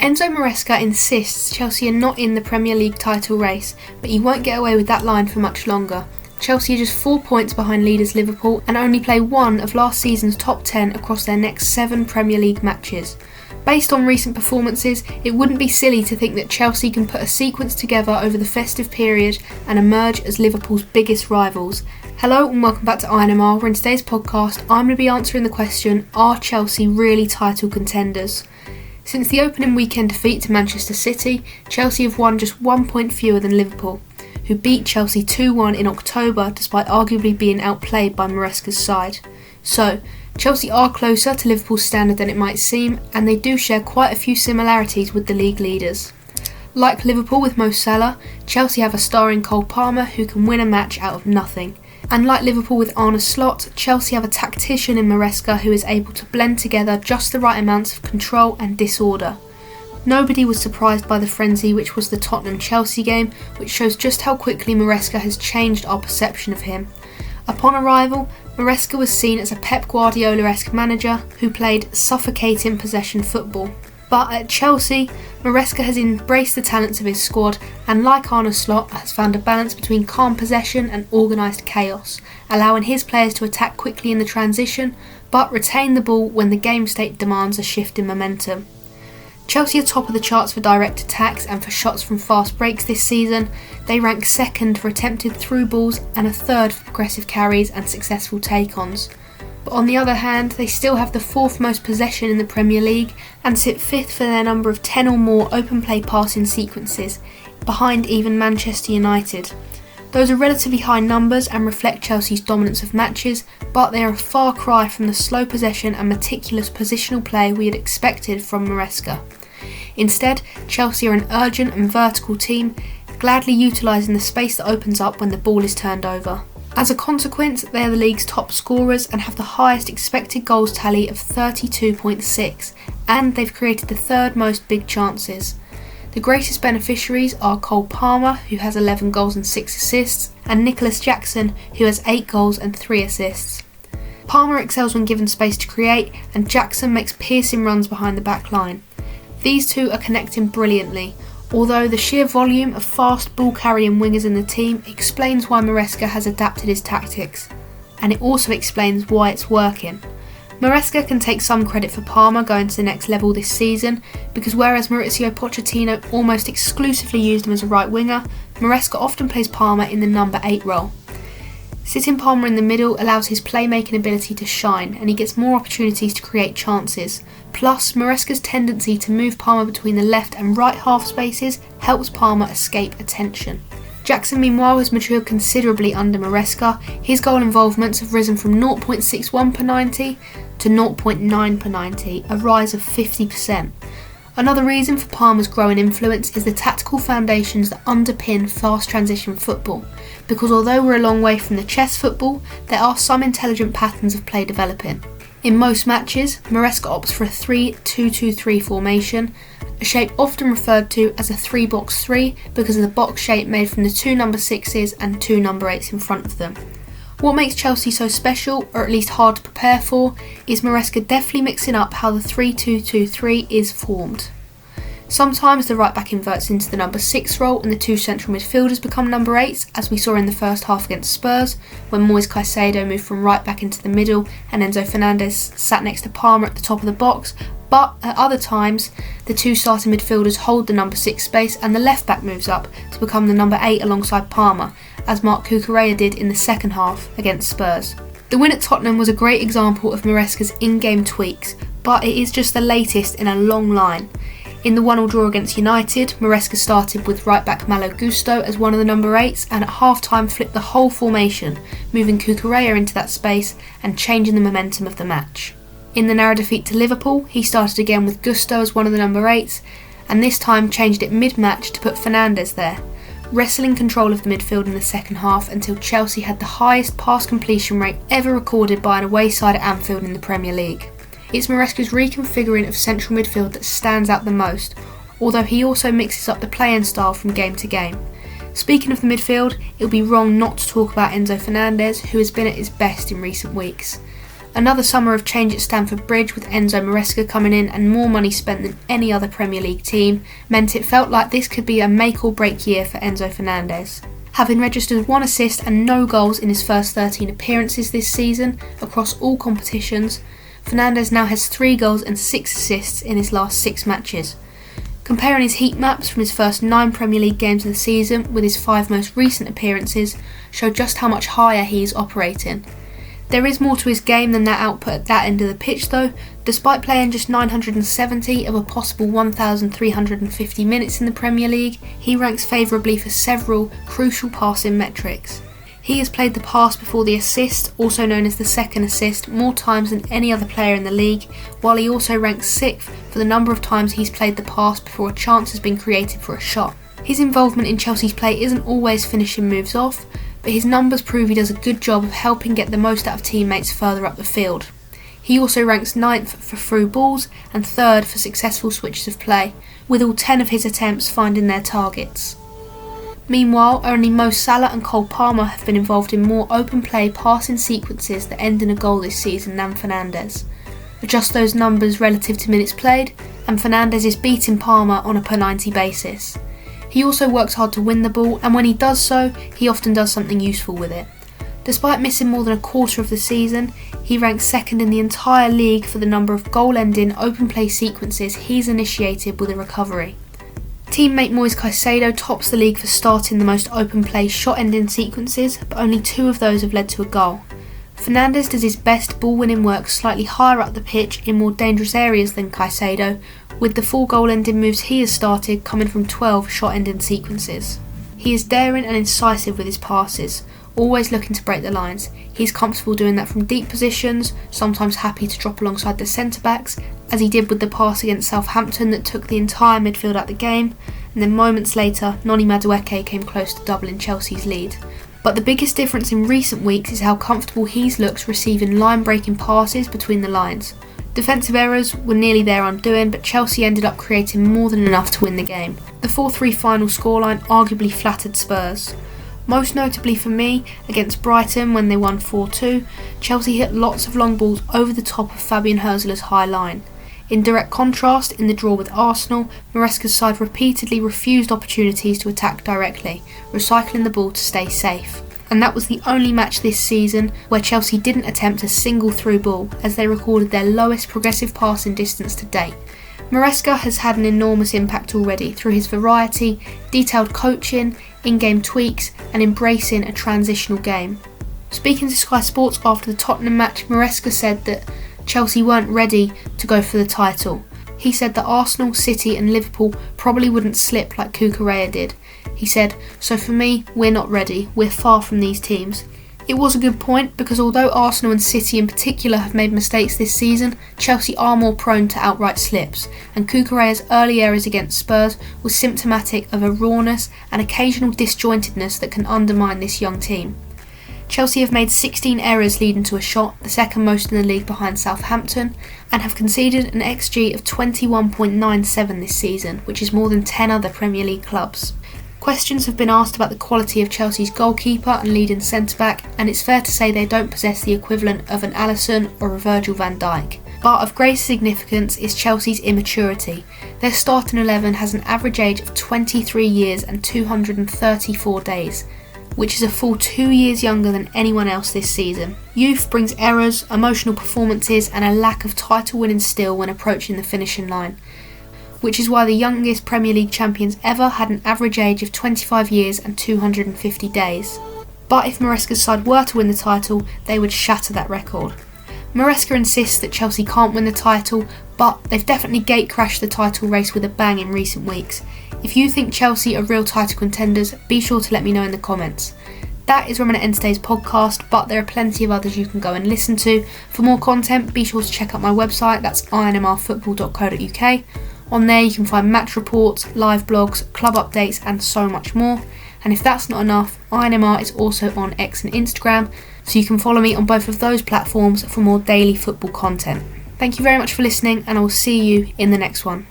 Enzo Maresca insists Chelsea are not in the Premier League title race, but he won't get away with that line for much longer. Chelsea are just 4 points behind leaders Liverpool and only play one of last season's top 10 across their next 7 Premier League matches. Based on recent performances, it wouldn't be silly to think that Chelsea can put a sequence together over the festive period and emerge as Liverpool's biggest rivals. Hello and welcome back to INMR, where in today's podcast I'm going to be answering the question, are Chelsea really title contenders? Since the opening weekend defeat to Manchester City, Chelsea have won just 1 point fewer than Liverpool, who beat Chelsea 2-1 in October despite arguably being outplayed by Maresca's side. So, Chelsea are closer to Liverpool's standard than it might seem, and they do share quite a few similarities with the league leaders. Like Liverpool with Mo Salah, Chelsea have a star in Cole Palmer who can win a match out of nothing. And like Liverpool with Arne Slot, Chelsea have a tactician in Maresca who is able to blend together just the right amounts of control and disorder. Nobody was surprised by the frenzy which was the Tottenham-Chelsea game, which shows just how quickly Maresca has changed our perception of him. Upon arrival, Maresca was seen as a Pep Guardiola-esque manager who played suffocating possession football. But at Chelsea, Maresca has embraced the talents of his squad and, like Arne Slot, has found a balance between calm possession and organised chaos, allowing his players to attack quickly in the transition, but retain the ball when the game state demands a shift in momentum. Chelsea are top of the charts for direct attacks and for shots from fast breaks this season. They rank second for attempted through balls and a third for progressive carries and successful take-ons. But on the other hand, they still have the 4th most possession in the Premier League and sit 5th for their number of 10 or more open play passing sequences, behind even Manchester United. Those are relatively high numbers and reflect Chelsea's dominance of matches, but they are a far cry from the slow possession and meticulous positional play we had expected from Maresca. Instead, Chelsea are an urgent and vertical team, gladly utilising the space that opens up when the ball is turned over. As a consequence, they are the league's top scorers and have the highest expected goals tally of 32.6, and they've created the 3rd most big chances. The greatest beneficiaries are Cole Palmer, who has 11 goals and 6 assists, and Nicolas Jackson, who has 8 goals and 3 assists. Palmer excels when given space to create, and Jackson makes piercing runs behind the back line. These two are connecting brilliantly, although the sheer volume of fast ball-carrying wingers in the team explains why Maresca has adapted his tactics, and it also explains why it's working. Maresca can take some credit for Palmer going to the next level this season, because whereas Mauricio Pochettino almost exclusively used him as a right winger, Maresca often plays Palmer in the number 8 role. Sitting Palmer in the middle allows his playmaking ability to shine, and he gets more opportunities to create chances. Plus, Maresca's tendency to move Palmer between the left and right half spaces helps Palmer escape attention. Jackson, meanwhile, has matured considerably under Maresca. His goal involvements have risen from 0.61 per 90 to 0.9 per 90, a rise of 50%. Another reason for Palmer's growing influence is the tactical foundations that underpin fast transition football, because although we're a long way from the chess football, there are some intelligent patterns of play developing. In most matches, Maresca opts for a 3-2-2-3 formation, a shape often referred to as a 3-box-3 because of the box shape made from the 2 number 6s and 2 number 8s in front of them. What makes Chelsea so special, or at least hard to prepare for, is Maresca deftly mixing up how the 3-2-2-3 is formed. Sometimes the right back inverts into the number 6 role and the 2 central midfielders become number 8s, as we saw in the first half against Spurs, when Moise Caicedo moved from right back into the middle and Enzo Fernandez sat next to Palmer at the top of the box. But at other times, the 2 starting midfielders hold the number 6 space and the left back moves up to become the number 8 alongside Palmer, as Marc Cucurella did in the second half against Spurs. The win at Tottenham was a great example of Maresca's in-game tweaks, but it is just the latest in a long line. In the 1-1 draw against United, Maresca started with right-back Malo Gusto as one of the number 8s and at half-time flipped the whole formation, moving Cucurella into that space and changing the momentum of the match. In the narrow defeat to Liverpool, he started again with Gusto as one of the number 8s, and this time changed it mid-match to put Fernandez there, wrestling control of the midfield in the second half until Chelsea had the highest pass completion rate ever recorded by an away side at Anfield in the Premier League. It's Maresca's reconfiguring of central midfield that stands out the most, although he also mixes up the playing style from game to game. Speaking of the midfield, it would be wrong not to talk about Enzo Fernandez, who has been at his best in recent weeks. Another summer of change at Stamford Bridge with Enzo Maresca coming in and more money spent than any other Premier League team meant it felt like this could be a make or break year for Enzo Fernandez. Having registered 1 assist and no goals in his first 13 appearances this season across all competitions, Fernandez now has 3 goals and 6 assists in his last 6 matches. Comparing his heat maps from his first 9 Premier League games of the season with his 5 most recent appearances show just how much higher he is operating. There is more to his game than that output at that end of the pitch though. Despite playing just 970 of a possible 1,350 minutes in the Premier League, he ranks favourably for several crucial passing metrics. He has played the pass before the assist, also known as the second assist, more times than any other player in the league, while he also ranks 6th for the number of times he's played the pass before a chance has been created for a shot. His involvement in Chelsea's play isn't always finishing moves off, but his numbers prove he does a good job of helping get the most out of teammates further up the field. He also ranks 9th for through balls and 3rd for successful switches of play, with all 10 of his attempts finding their targets. Meanwhile, only Mo Salah and Cole Palmer have been involved in more open play passing sequences that end in a goal this season than Fernandez. Adjust those numbers relative to minutes played, and Fernandez is beating Palmer on a per 90 basis. He also works hard to win the ball, and when he does so, he often does something useful with it. Despite missing more than a quarter of the season, he ranks 2nd in the entire league for the number of goal-ending open play sequences he's initiated with a recovery. Teammate Moise Caicedo tops the league for starting the most open play shot-ending sequences, but only 2 of those have led to a goal. Fernandez does his best ball-winning work slightly higher up the pitch in more dangerous areas than Caicedo, with the 4 goal-ending moves he has started coming from 12 shot-ending sequences. He is daring and incisive with his passes, always looking to break the lines. He's comfortable doing that from deep positions, sometimes happy to drop alongside the centre-backs, as he did with the pass against Southampton that took the entire midfield out the game, and then moments later, Noni Madueke came close to doubling Chelsea's lead. But the biggest difference in recent weeks is how comfortable he's looked receiving line-breaking passes between the lines. Defensive errors were nearly their undoing, but Chelsea ended up creating more than enough to win the game. The 4-3 final scoreline arguably flattered Spurs. Most notably for me, against Brighton when they won 4-2, Chelsea hit lots of long balls over the top of Fabian Hürzeler's high line. In direct contrast, in the draw with Arsenal, Maresca's side repeatedly refused opportunities to attack directly, recycling the ball to stay safe. And that was the only match this season where Chelsea didn't attempt a single through ball, as they recorded their lowest progressive passing distance to date. Maresca has had an enormous impact already through his variety, detailed coaching, in-game tweaks and embracing a transitional game. Speaking to Sky Sports after the Tottenham match, Maresca said that Chelsea weren't ready to go for the title. He said that Arsenal, City and Liverpool probably wouldn't slip like Cucurella did. He said, "So for me, we're not ready. We're far from these teams." It was a good point because although Arsenal and City in particular have made mistakes this season, Chelsea are more prone to outright slips, and Cucurella's early errors against Spurs was symptomatic of a rawness and occasional disjointedness that can undermine this young team. Chelsea have made 16 errors leading to a shot, the second most in the league behind Southampton, and have conceded an XG of 21.97 this season, which is more than 10 other Premier League clubs. Questions have been asked about the quality of Chelsea's goalkeeper and leading centre-back, and it's fair to say they don't possess the equivalent of an Alisson or a Virgil van Dijk. But of great significance is Chelsea's immaturity. Their starting 11 has an average age of 23 years and 234 days, which is a full 2 years younger than anyone else this season. Youth brings errors, emotional performances and a lack of title-winning skill when approaching the finishing line, which is why the youngest Premier League champions ever had an average age of 25 years and 250 days. But if Maresca's side were to win the title, they would shatter that record. Maresca insists that Chelsea can't win the title, but they've definitely gate-crashed the title race with a bang in recent weeks. If you think Chelsea are real title contenders, be sure to let me know in the comments. That is where I'm going to end today's podcast, but there are plenty of others you can go and listen to. For more content, be sure to check out my website, that's inmrfootball.co.uk. On there you can find match reports, live blogs, club updates and so much more. And if that's not enough, INMR is also on X and Instagram, so you can follow me on both of those platforms for more daily football content. Thank you very much for listening, and I will see you in the next one.